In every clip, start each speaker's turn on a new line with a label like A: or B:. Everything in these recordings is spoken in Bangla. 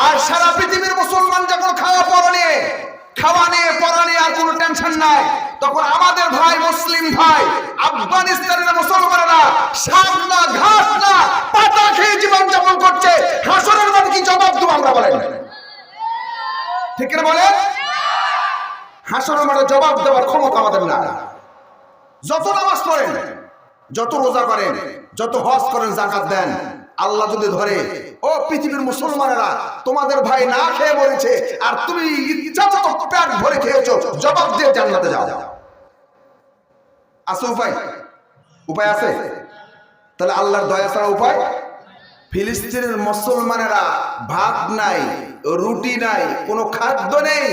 A: আর সারা পৃথিবীর মুসলমান যখন খাওয়া পড়া নিয়ে পড়া নিয়ে আর কোনো টেনশন নাই, তখন আমাদের ভাই মুসলিম ভাই আফগানিস্তানের মুসলমানেরা শাক না ঘাস না পাতা খেয়ে জীবন যাপন করছে। হাসরের মাঠে কি জবাব দেব আমরা বলেন? ঠিক না বলেন? হাসরের মাঠে জবাব দেওয়ার ক্ষমতা আমাদের না। যত নামাজ পড়েন, যত রোজা করেন, যত হজ করেন, যাকাত দেন, আল্লাহ যদি ধরে, ও পৃথিবীর মুসলমানেরা তোমাদের ভাই না খেয়ে মরেছে আর তুমি ইচ্ছামতো পেট ভরে খেয়েছো, জবাব দিয়ে জান্নাতে যাও। আছে উপায়? উপায় আছে? তাহলে আল্লাহর দয়া ছাড়া উপায়? ফিলিস্তিনের মুসলমানেরা ভাত নাই, রুটি নাই, কোনো খাদ্য নেই,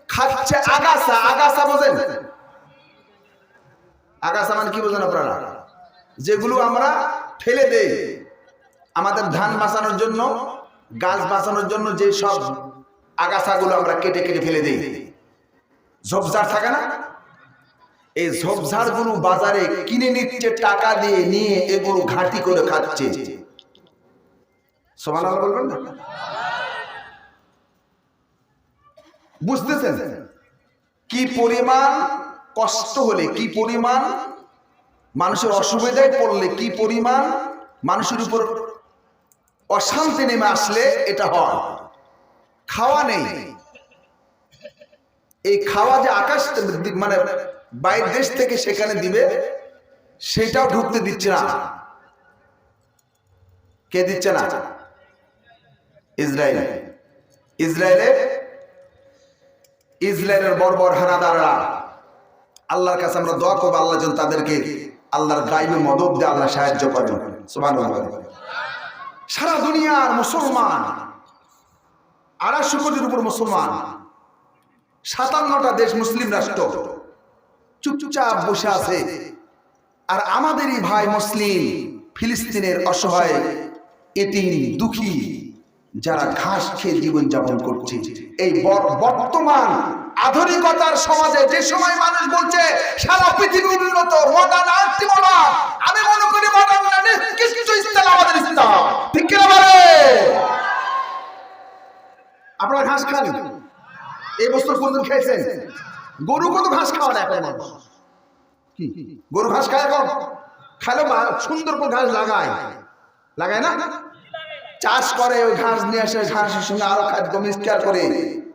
A: খাচ্ছে আগাছা। আগাছা বোঝেন? আগাছা মানে কি বোঝেন আপনারা? যেগুলো আমরা ফেলে দেই আমাদের ধান বাঁচানোর জন্য, গাছ বাঁচানোর জন্য, যে সব আগাছাগুলো আমরা কেটে কেটে ফেলে দিই, ঝোপঝাড় থাকে না, এই ঝোপঝাড় গুলো বাজারে কিনে নিচ্ছে টাকা দিয়ে, নিয়ে এগুলো ঘাঁটি করে খাচ্ছে। সুবহানাল্লাহ বলবেন না? বুঝতেছেন কি পরিমাণ কষ্ট হলে, কি পরিমাণ মানুষের অসুবিধায় পড়লে, কি পরিমাণ মানুষের উপর অশান্তি নেমে আসলে এটা হয়। খাওয়া নেই, এই খাওয়া যে আকাশ মানে বাইরের দেশ থেকে সেখানে দিবে, সেটাও ঢুকতে দিচ্ছে না। কে দিচ্ছে না? ইসরায়েলের বর্বর হানাদাররা। আল্লাহর কাছে আমরা দোয়া করবো, আল্লাহ যেন তাদেরকে আল্লাহর গায়বী মদদ দিয়ে আল্লাহ সাহায্য করেন। সুবহানাল্লাহ। সারা দুনিয়ার মুসলমান 250 কোটির উপর মুসলমান, 57টা দেশ মুসলিম রাষ্ট্র চুপচাপ বসে আছে। আর আমাদেরই ভাই মুসলিম ফিলিস্তিনের অসহায় এতিম দুঃখী যারা ঘাস খেয়ে জীবন যাপন করছে, এই বর্তমান আধুনিকতার সমাজে যে সময় মানুষ বলছে সারা পৃথিবী উন্নত, মডার্ন, আমি মনে করি মডার্ন না, কিছু ইসলাম আমাদের ইসলাম। ঠিক কিনা বলে? আপনারা ঘাস খান? এই বছর কোনদিন খেয়েছেন? গরু কত ঘাস খাওয়া না এখন মানুষ? কি গরু ঘাস খায়? এখন খাইলে সুন্দর করে ঘাস লাগায় না, চাষ করে, ওই ঘাস নিয়ে আসে, ঘাসের সঙ্গে আরো খাদ্য মিক্সচার করে,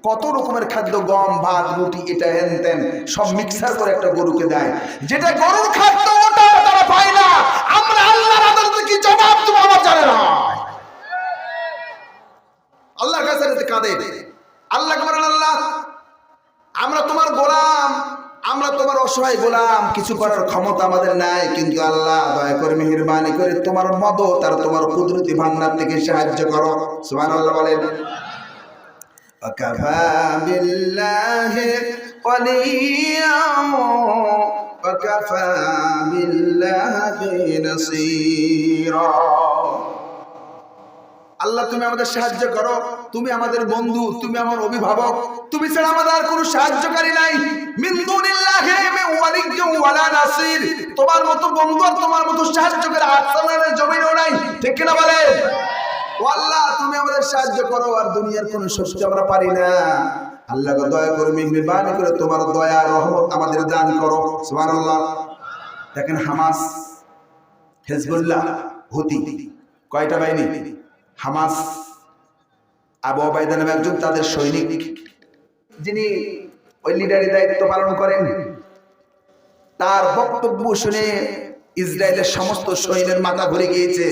A: কত রকমের খাদ্য, গম, ভাত, রুটি, এটা হেন তেন সব মিক্সার করে একটা গরুকে দেয়। যেটা গরুর খাদ্য ওটা তারা পায় না। আমরা আল্লাহর আদালতে কি জবাব দেব আমার জানে না। আল্লাহর কাছে কাঁদে, আল্লাহ বলেন, আল্লাহ আমরা তোমার গোলাম, আমরা তোমার অসহায় গোলাম, কিছু করার ক্ষমতা আমাদের নাই, কিন্তু আল্লাহ দয়া করে মেহেরবানি করে তোমার মদত আর তোমার কুদরতি ভান্ডার থেকে সাহায্য করো। সুবহানাল্লাহ বলেন। ওয়াকাফা বিল্লাহি ওয়ালিয়্যা ওয়াকাফা বিল্লাহি নাসীরা। আল্লাহ তুমি আমাদের সাহায্য করো, তুমি আমাদের বন্ধু, তুমি আমার অভিভাবক, তুমি ছাড়া আমাদের আর কোনো সাহায্যকারী নাই। মিন দুনিল্লাহি মিন ওয়ালিয়্যিন ওয়ালা নাসীর। তোমার মতো বন্ধু আর তোমার মতো সাহায্যকারী আসমানের জমিনেও নাই। ঠিক কিনা বলে? ও আল্লাহ তুমি আমাদের সাহায্য করো, আর দুনিয়ার কোনো শক্তি আমরা পারি না। আল্লাহ দয়া করে মেহেরবানি করে তোমার দয়া রহমত আমাদের দান করো। সুবহানাল্লাহ। দেখেন হামাস, হিজবুল্লাহ, হুতি, কয়টা বাহিনী? হামাস, আবু ওবায়দা নামে একজন তাদের সৈনিক, যিনি ওই লিডারি দায়িত্ব পালন করেন, তার বক্তব্য শুনে ইসরায়েলের সমস্ত সৈন্যের মাথা ঘুরে গিয়েছে।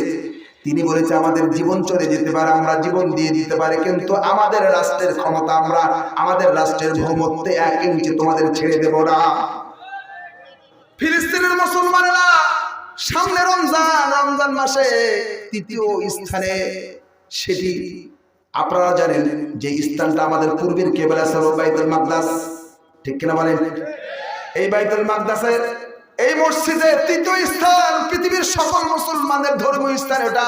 A: তিনি বলেছে আমাদের জীবন চলে যেতে পারে, আমরা জীবন দিয়ে দিতে পারি, কিন্তু আমাদের রাষ্ট্রের ক্ষমতা, আমরা আমাদের রাষ্ট্রের ভৌমত্বে 1 ইঞ্চি তোমাদের ছেড়ে দেব না। ফিলিস্তিনের মুসলমানেরা সামনে রমজান মাসে 3য় স্থানে, সেটি আপনারা জানেন যে স্থানটা আমাদের পূর্বের কেবলা ছিল বাইতুল মাকদাস। ঠিক কিনা বলেন? এই বাইতুল মাকদাসের এই মসজিদে 3য় স্থান পৃথিবীর সকল মুসলমানদের ধর্মীয় স্থান এটা,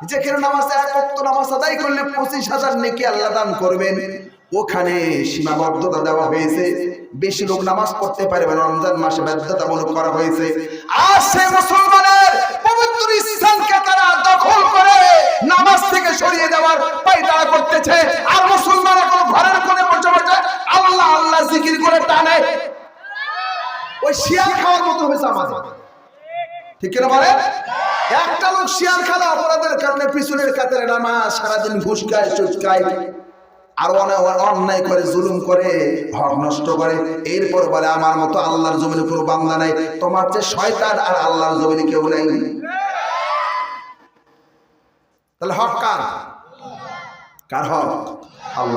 A: যেখানে নামাজ 1 ওয়াক্ত নামাজ আদায় করলে 25,000 নেকি আল্লাহ দান করবেন। ওখানে সীমাবদ্ধতা দেওয়া হয়েছে, বেশি লোক নামাজ পড়তে পারবে না, রমজান মাসে বাধ্যতামূলক করা হয়েছে। আর সেই মুসলমানের পবিত্র স্থানকে তারা দখল করে নামাজ থেকে সরিয়ে দেওয়ার পায়তারা করতে রেখেছে, আর মুসলমান এখন ঘরের কোণে বসে বসে আল্লাহ আল্লাহ জিকির করে টানে। ওই শিয়াল খাওয়ার মতো হয়েছে আমাদের, ঠিক কিনা বলে? একটা লোক শিয়াল খেলা অপরাধের কারণে পিছনের কাতারে নামাজ, সারাদিন ঘুষ খায়, সুদ খায়, আর অন্যায় করে, জুলুম করে, হক নষ্ট করে, এরপর বলে আমার মতো আল্লাহর জমিনে কোনো বান্দা নাই। তোমার চেয়ে শয়তান আর আল্লাহর জমিনে কেউ নাই। তাহলে হক কার? কার হক? আল্লাহ।